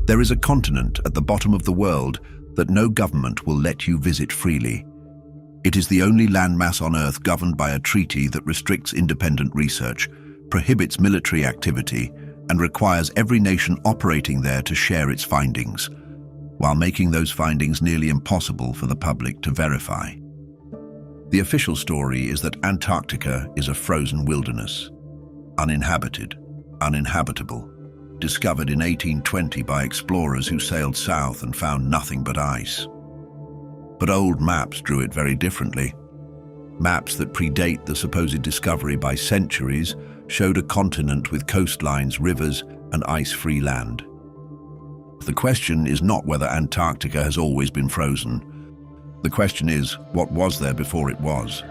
There is a continent at the bottom of the world that no government will let you visit freely. It is the only landmass on Earth governed by a treaty that restricts independent research, prohibits military activity, and requires every nation operating there to share its findings, while making those findings nearly impossible for the public to verify. The official story is that Antarctica is a frozen wilderness, uninhabited, uninhabitable, discovered in 1820 by explorers who sailed south and found nothing but ice. But old maps drew it very differently. Maps that predate the supposed discovery by centuries showed a continent with coastlines, rivers, and ice-free land. The question is not whether Antarctica has always been frozen. The question is, what was there before it was?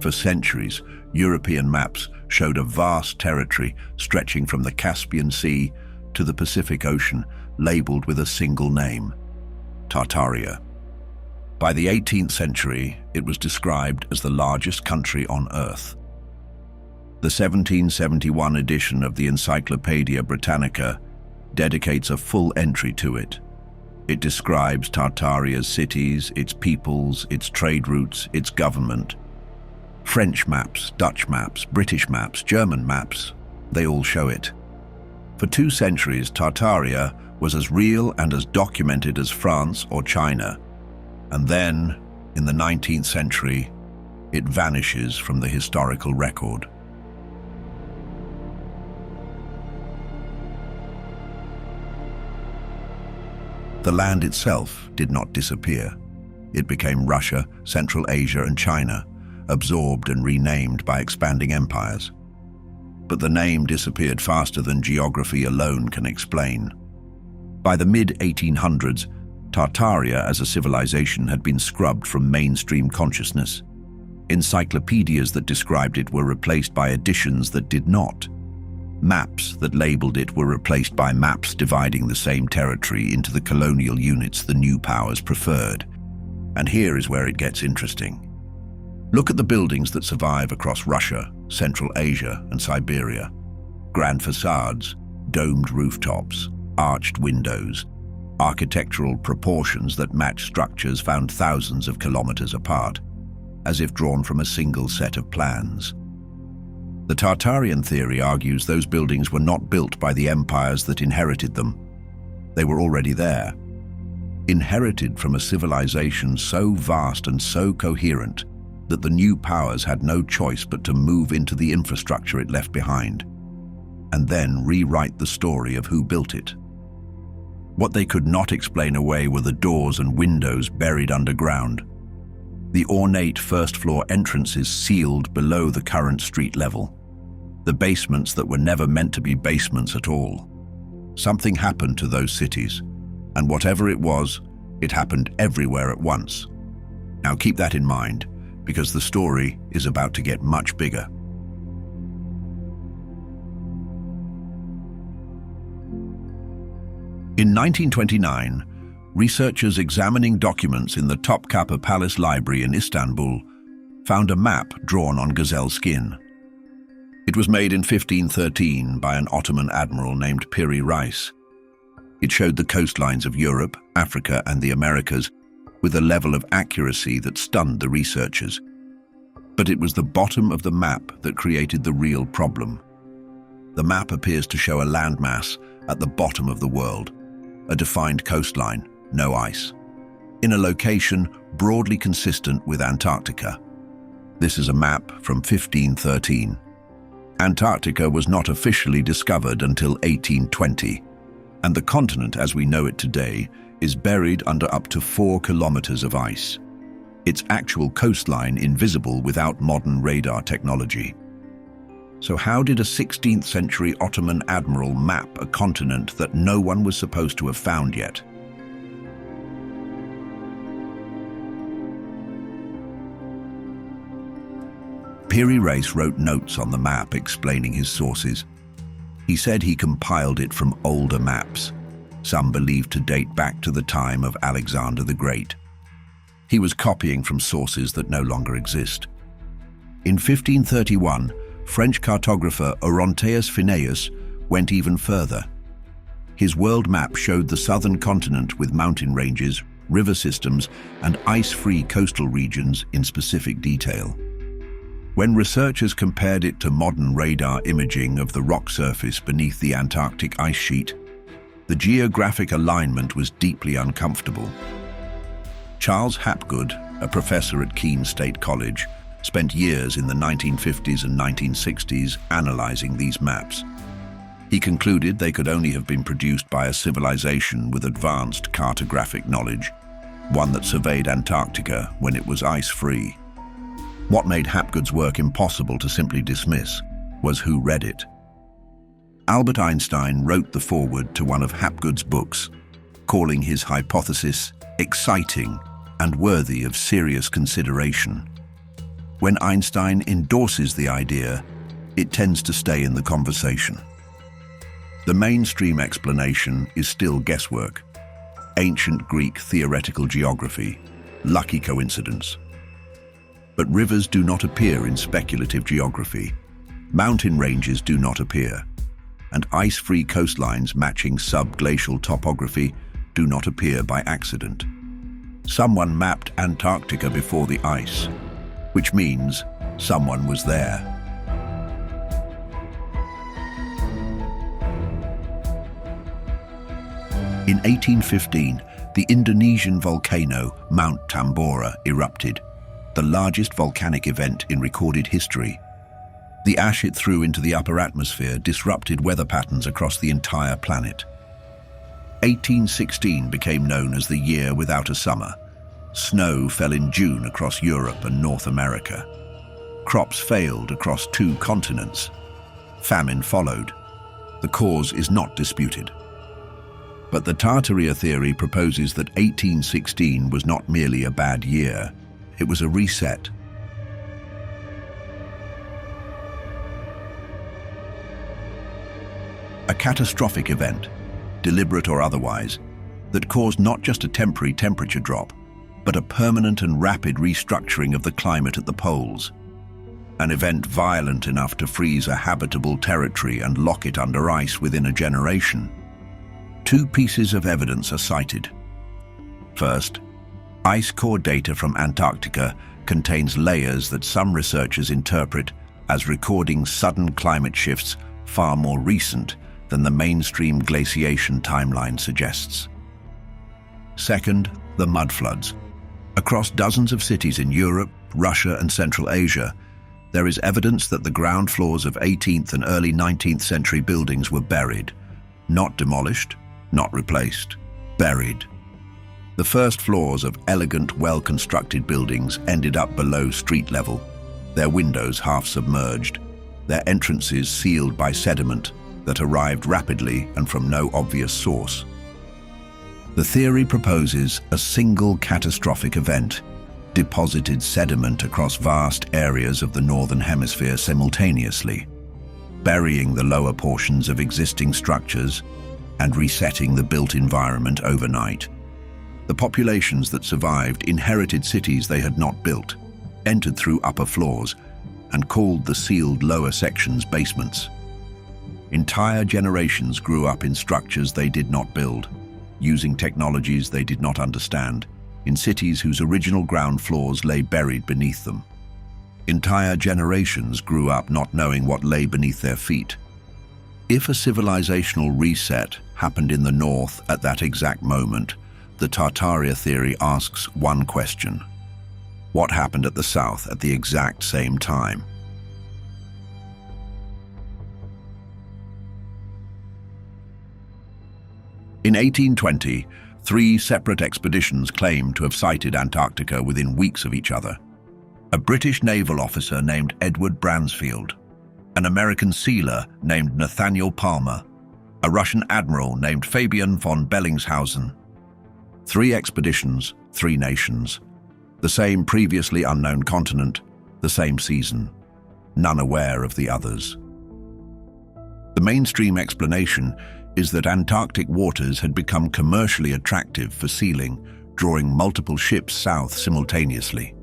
For centuries, European maps showed a vast territory stretching from the Caspian Sea to the Pacific Ocean, labeled with a single name: Tartaria. By the 18th century, it was described as the largest country on Earth. The 1771 edition of the Encyclopedia Britannica dedicates a full entry to it. It describes Tartaria's cities, its peoples, its trade routes, its government. French maps, Dutch maps, British maps, German maps, they all show it. For 2 centuries, Tartaria was as real and as documented as France or China. And then, in the 19th century, it vanishes from the historical record. The land itself did not disappear. It became Russia, Central Asia, and China, absorbed and renamed by expanding empires. But the name disappeared faster than geography alone can explain. By the mid-1800s, Tartaria as a civilization had been scrubbed from mainstream consciousness. Encyclopedias that described it were replaced by editions that did not. Maps that labeled it were replaced by maps dividing the same territory into the colonial units the new powers preferred. And here is where it gets interesting. Look at the buildings that survive across Russia, Central Asia, and Siberia. Grand facades, domed rooftops, arched windows, architectural proportions that match structures found thousands of kilometers apart, as if drawn from a single set of plans. The Tartarian theory argues those buildings were not built by the empires that inherited them. They were already there, inherited from a civilization so vast and so coherent that the new powers had no choice but to move into the infrastructure it left behind, and then rewrite the story of who built it. What they could not explain away were the doors and windows buried underground, the ornate first-floor entrances sealed below the current street level, the basements that were never meant to be basements at all. Something happened to those cities, and whatever it was, it happened everywhere at once. Now keep that in mind, because the story is about to get much bigger. In 1929, researchers examining documents in the Topkapı Palace Library in Istanbul found a map drawn on gazelle skin. It was made in 1513 by an Ottoman admiral named Piri Reis. It showed the coastlines of Europe, Africa, and the Americas with a level of accuracy that stunned the researchers. But it was the bottom of the map that created the real problem. The map appears to show a landmass at the bottom of the world, a defined coastline, no ice, in a location broadly consistent with Antarctica. This is a map from 1513. Antarctica was not officially discovered until 1820, and the continent as we know it today is buried under up to 4 kilometers of ice, its actual coastline invisible without modern radar technology. So how did a 16th century Ottoman admiral map a continent that no one was supposed to have found yet? Piri Reis wrote notes on the map explaining his sources. He said he compiled it from older maps, some believed to date back to the time of Alexander the Great. He was copying from sources that no longer exist. In 1531, French cartographer Oronteus Phineus went even further. His world map showed the southern continent with mountain ranges, river systems, and ice-free coastal regions in specific detail. When researchers compared it to modern radar imaging of the rock surface beneath the Antarctic ice sheet, the geographic alignment was deeply uncomfortable. Charles Hapgood, a professor at Keene State College, spent years in the 1950s and 1960s analyzing these maps. He concluded they could only have been produced by a civilization with advanced cartographic knowledge, one that surveyed Antarctica when it was ice-free. What made Hapgood's work impossible to simply dismiss was who read it. Albert Einstein wrote the foreword to one of Hapgood's books, calling his hypothesis exciting and worthy of serious consideration. When Einstein endorses the idea, it tends to stay in the conversation. The mainstream explanation is still guesswork. Ancient Greek theoretical geography, lucky coincidence. But rivers do not appear in speculative geography. Mountain ranges do not appear. And ice-free coastlines matching subglacial topography do not appear by accident. Someone mapped Antarctica before the ice, which means someone was there. In 1815, the Indonesian volcano Mount Tambora erupted, the largest volcanic event in recorded history. The ash it threw into the upper atmosphere disrupted weather patterns across the entire planet. 1816 became known as the year without a summer. Snow fell in June across Europe and North America. Crops failed across 2 continents. Famine followed. The cause is not disputed. But the Tartaria theory proposes that 1816 was not merely a bad year, it was a reset. A catastrophic event, deliberate or otherwise, that caused not just a temporary temperature drop, but a permanent and rapid restructuring of the climate at the poles. An event violent enough to freeze a habitable territory and lock it under ice within a generation. 2 pieces of evidence are cited. First, ice core data from Antarctica contains layers that some researchers interpret as recording sudden climate shifts far more recent than the mainstream glaciation timeline suggests. Second, the mudfloods. Across dozens of cities in Europe, Russia, and Central Asia, there is evidence that the ground floors of 18th and early 19th century buildings were buried, not demolished, not replaced, buried. The first floors of elegant, well-constructed buildings ended up below street level, their windows half submerged, their entrances sealed by sediment that arrived rapidly and from no obvious source. The theory proposes a single catastrophic event deposited sediment across vast areas of the Northern Hemisphere simultaneously, burying the lower portions of existing structures and resetting the built environment overnight. The populations that survived inherited cities they had not built, entered through upper floors, and called the sealed lower sections basements. Entire generations grew up in structures they did not build, using technologies they did not understand, in cities whose original ground floors lay buried beneath them. Entire generations grew up not knowing what lay beneath their feet. If a civilizational reset happened in the north at that exact moment, the Tartaria theory asks one question: what happened at the south at the exact same time? In 1820, 3 separate expeditions claimed to have sighted Antarctica within weeks of each other. A British naval officer named Edward Bransfield, an American sealer named Nathaniel Palmer, a Russian admiral named Fabian von Bellingshausen. 3 expeditions, 3 nations. The same previously unknown continent, the same season. None aware of the others. The mainstream explanation is that Antarctic waters had become commercially attractive for sealing, drawing multiple ships south simultaneously.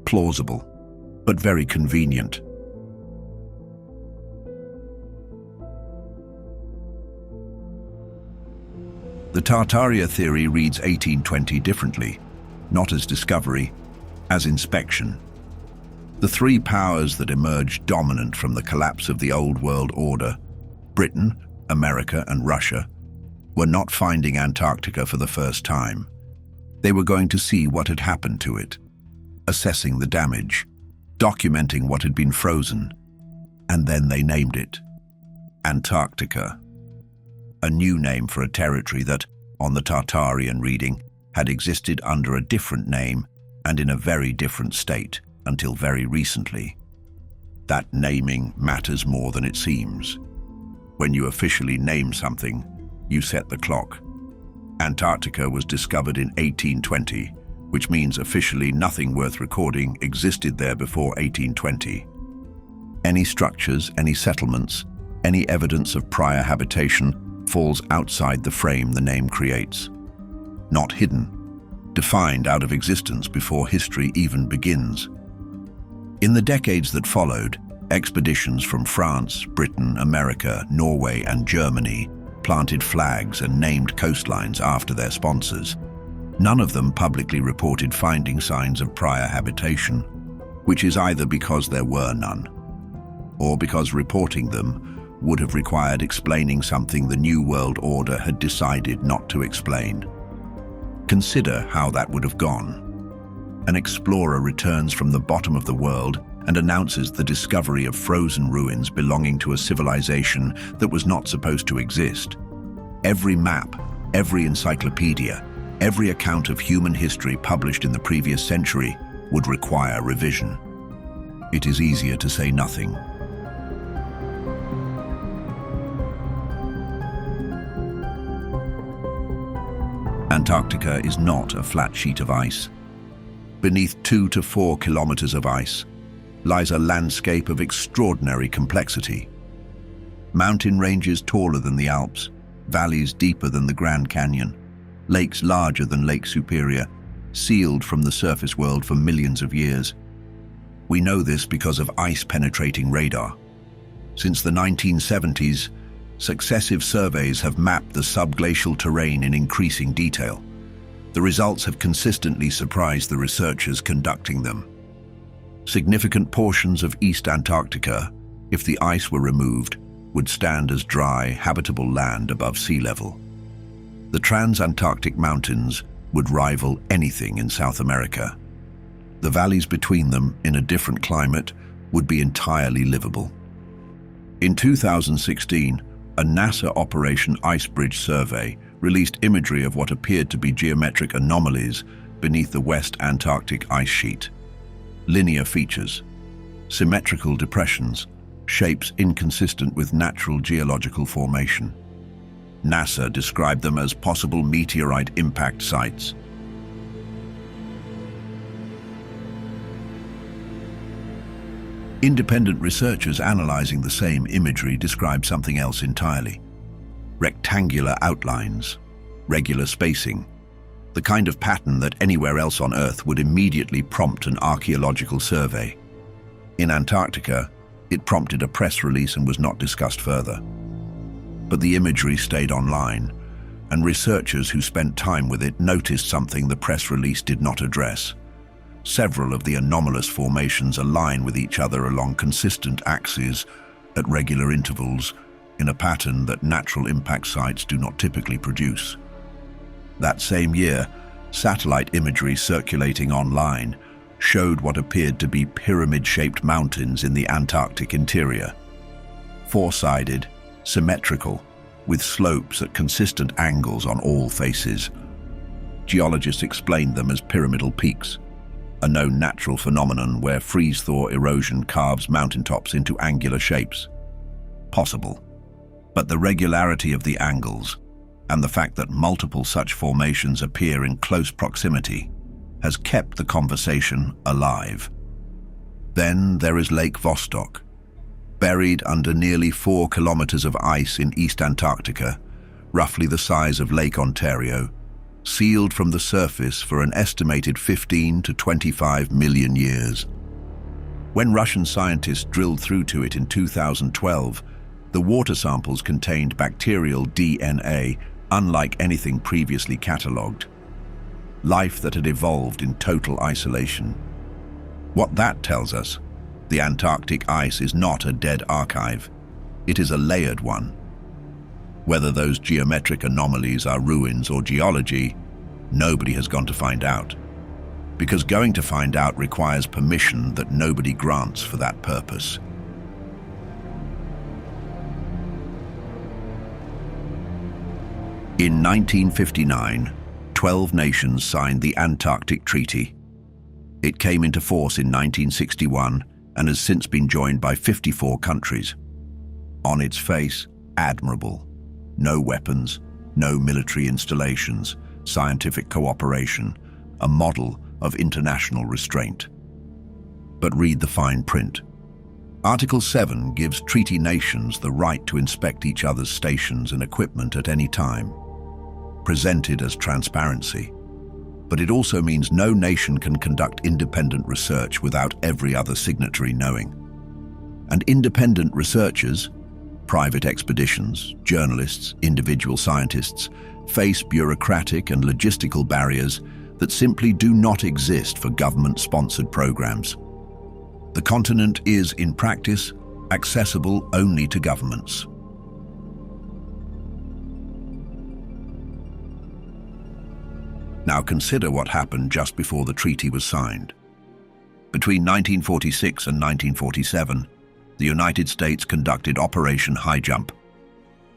Plausible. but very convenient. The Tartaria theory reads 1820 differently, not as discovery, as inspection. The three powers that emerged dominant from the collapse of the Old World Order, Britain, America, and Russia, were not finding Antarctica for the first time. They were going to see what had happened to it, assessing the damage, documenting what had been frozen, and then they named it Antarctica. A new name for a territory that, on the Tartarian reading, had existed under a different name and in a very different state until very recently. That naming matters more than it seems. When you officially name something, you set the clock. Antarctica was discovered in 1820, which means officially nothing worth recording existed there before 1820. Any structures, any settlements, any evidence of prior habitation falls outside the frame the name creates. Not hidden, defined out of existence before history even begins. In the decades that followed, expeditions from France, Britain, America, Norway, and Germany planted flags and named coastlines after their sponsors. None of them publicly reported finding signs of prior habitation, which is either because there were none, or because reporting them would have required explaining something the New World Order had decided not to explain. Consider how that would have gone. An explorer returns from the bottom of the world and announces the discovery of frozen ruins belonging to a civilization that was not supposed to exist. Every map, every encyclopedia, every account of human history published in the previous century would require revision. It is easier to say nothing. Antarctica is not a flat sheet of ice. Beneath 2 to 4 kilometers of ice lies a landscape of extraordinary complexity. Mountain ranges taller than the Alps, valleys deeper than the Grand Canyon, lakes larger than Lake Superior, sealed from the surface world for millions of years. We know this because of ice-penetrating radar. Since the 1970s, successive surveys have mapped the subglacial terrain in increasing detail. The results have consistently surprised the researchers conducting them. Significant portions of East Antarctica, if the ice were removed, would stand as dry, habitable land above sea level. The Transantarctic Mountains would rival anything in South America. The valleys between them, in a different climate, would be entirely livable. In 2016, a NASA Operation Icebridge survey released imagery of what appeared to be geometric anomalies beneath the West Antarctic ice sheet. Linear features, symmetrical depressions, shapes inconsistent with natural geological formation. NASA described them as possible meteorite impact sites. Independent researchers analyzing the same imagery describe something else entirely. Rectangular outlines, regular spacing, the kind of pattern that anywhere else on Earth would immediately prompt an archaeological survey. In Antarctica, it prompted a press release and was not discussed further. But the imagery stayed online, and researchers who spent time with it noticed something the press release did not address. Several of the anomalous formations align with each other along consistent axes at regular intervals in a pattern that natural impact sites do not typically produce. That same year, satellite imagery circulating online showed what appeared to be pyramid-shaped mountains in the Antarctic interior. Four-sided, symmetrical, with slopes at consistent angles on all faces. Geologists explained them as pyramidal peaks, a known natural phenomenon where freeze-thaw erosion carves mountaintops into angular shapes. Possible, but the regularity of the angles and the fact that multiple such formations appear in close proximity has kept the conversation alive. Then there is Lake Vostok, buried under nearly 4 kilometers of ice in East Antarctica, roughly the size of Lake Ontario, sealed from the surface for an estimated 15 to 25 million years. When Russian scientists drilled through to it in 2012, the water samples contained bacterial DNA unlike anything previously catalogued. Life that had evolved in total isolation. What that tells us, the Antarctic ice is not a dead archive. It is a layered one. Whether those geometric anomalies are ruins or geology, nobody has gone to find out. Because going to find out requires permission that nobody grants for that purpose. In 1959, 12 nations signed the Antarctic Treaty. It came into force in 1961 and has since been joined by 54 countries. On its face, admirable. No weapons, no military installations, scientific cooperation, a model of international restraint. But read the fine print. Article 7 gives treaty nations the right to inspect each other's stations and equipment at any time, presented as transparency. But it also means no nation can conduct independent research without every other signatory knowing. And independent researchers, private expeditions, journalists, individual scientists, face bureaucratic and logistical barriers that simply do not exist for government-sponsored programs. The continent is, in practice, accessible only to governments. Now consider what happened just before the treaty was signed. Between 1946 and 1947, the United States conducted Operation Highjump,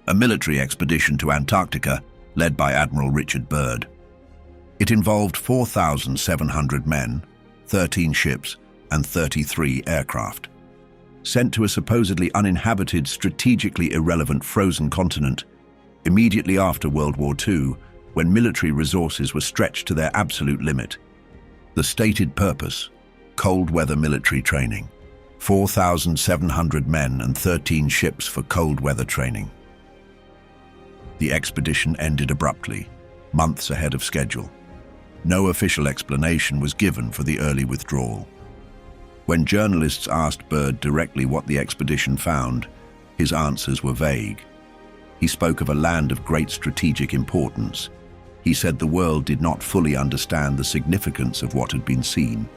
a military expedition to Antarctica led by Admiral Richard Byrd. It involved 4,700 men, 13 ships, and 33 aircraft. Sent to a supposedly uninhabited, strategically irrelevant frozen continent immediately after World War II, when military resources were stretched to their absolute limit. The stated purpose: cold weather military training. 4,700 men and 13 ships for cold weather training. The expedition ended abruptly, months ahead of schedule. No official explanation was given for the early withdrawal. When journalists asked Byrd directly what the expedition found, his answers were vague. He spoke of a land of great strategic importance. He said the world did not fully understand the significance of what had been seen.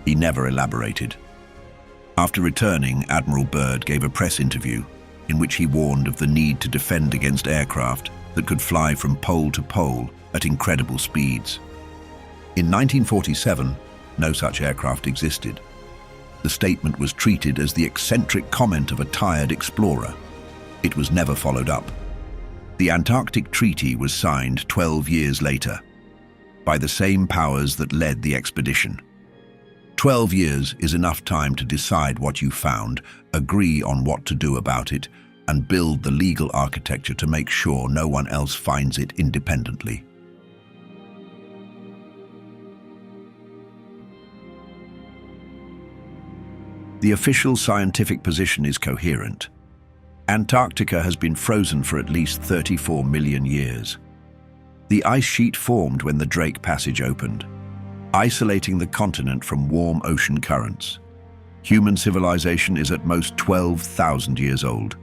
He never elaborated. After returning, Admiral Byrd gave a press interview in which he warned of the need to defend against aircraft that could fly from pole to pole at incredible speeds. In 1947, no such aircraft existed. The statement was treated as the eccentric comment of a tired explorer. It was never followed up. The Antarctic Treaty was signed 12 years later, by the same powers that led the expedition. 12 years is enough time to decide what you found, agree on what to do about it, and build the legal architecture to make sure no one else finds it independently. The official scientific position is coherent. Antarctica has been frozen for at least 34 million years. The ice sheet formed when the Drake Passage opened, isolating the continent from warm ocean currents. Human civilization is at most 12,000 years old.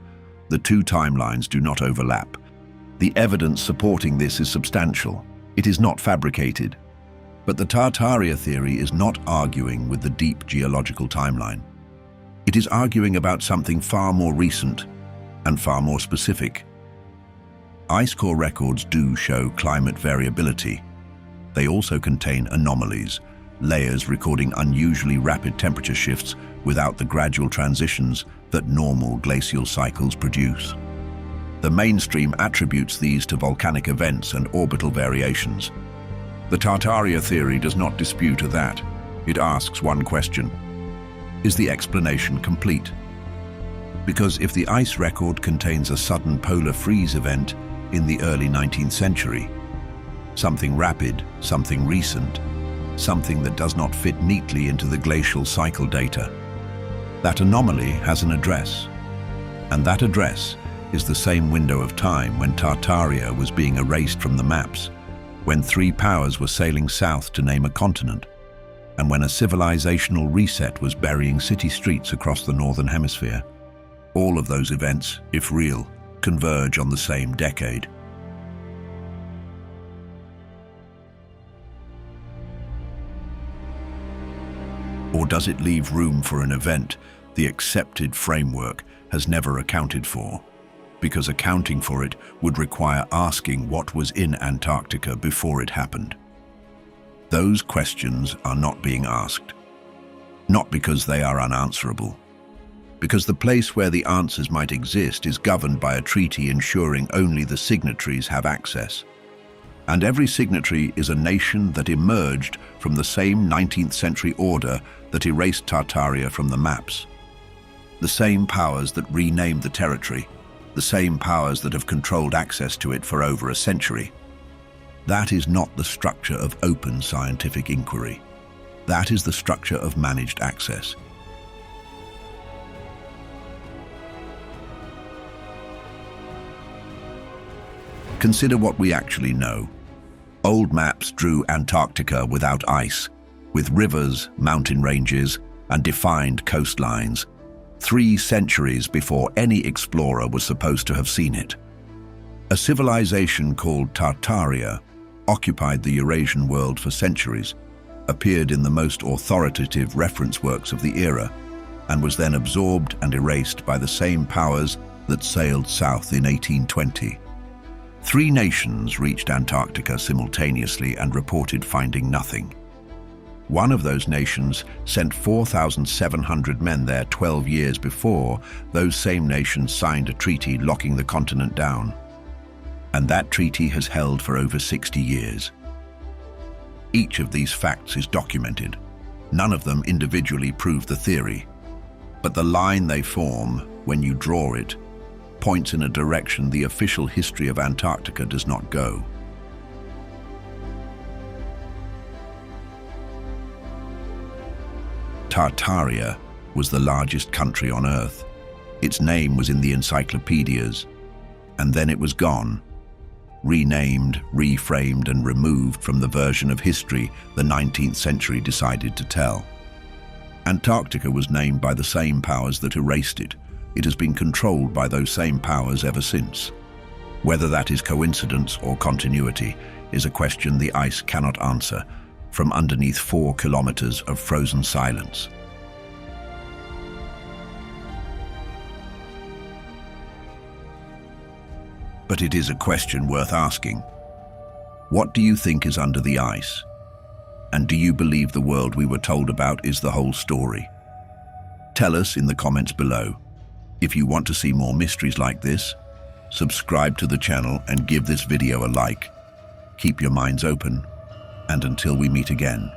The two timelines do not overlap. The evidence supporting this is substantial. It is not fabricated. But the Tartaria theory is not arguing with the deep geological timeline. It is arguing about something far more recent and far more specific. Ice core records do show climate variability. They also contain anomalies, layers recording unusually rapid temperature shifts without the gradual transitions that normal glacial cycles produce. The mainstream attributes these to volcanic events and orbital variations. The Tartaria theory does not dispute that. It asks one question: is the explanation complete? Because if the ice record contains a sudden polar freeze event in the early 19th century, something rapid, something recent, something that does not fit neatly into the glacial cycle data, that anomaly has an address. And that address is the same window of time when Tartaria was being erased from the maps, when three powers were sailing south to name a continent. and when a civilizational reset was burying city streets across the Northern Hemisphere. All of those events, if real, converge on the same decade. Or does it leave room for an event the accepted framework has never accounted for? Because accounting for it would require asking what was in Antarctica before it happened. Those questions are not being asked. Not because they are unanswerable. Because the place where the answers might exist is governed by a treaty ensuring only the signatories have access. And every signatory is a nation that emerged from the same 19th century order that erased Tartaria from the maps. The same powers that renamed the territory, the same powers that have controlled access to it for over a century. That is not the structure of open scientific inquiry. That is the structure of managed access. Consider what we actually know. Old maps drew Antarctica without ice, with rivers, mountain ranges, and defined coastlines, 3 centuries before any explorer was supposed to have seen it. A civilization called Tartaria occupied the Eurasian world for centuries, appeared in the most authoritative reference works of the era, and was then absorbed and erased by the same powers that sailed south in 1820. 3 nations reached Antarctica simultaneously and reported finding nothing. One of those nations sent 4,700 men there 12 years before those same nations signed a treaty locking the continent down. And that treaty has held for over 60 years. Each of these facts is documented. None of them individually prove the theory, but the line they form, when you draw it, points in a direction the official history of Antarctica does not go. Tartaria was the largest country on Earth. Its name was in the encyclopedias, and then it was gone, renamed, reframed, and removed from the version of history the 19th century decided to tell. Antarctica was named by the same powers that erased it. It has been controlled by those same powers ever since. Whether that is coincidence or continuity is a question the ice cannot answer from underneath 4 kilometers of frozen silence. But it is a question worth asking. What do you think is under the ice? And do you believe the world we were told about is the whole story? Tell us in the comments below. If you want to see more mysteries like this, subscribe to the channel and give this video a like. Keep your minds open, and until we meet again.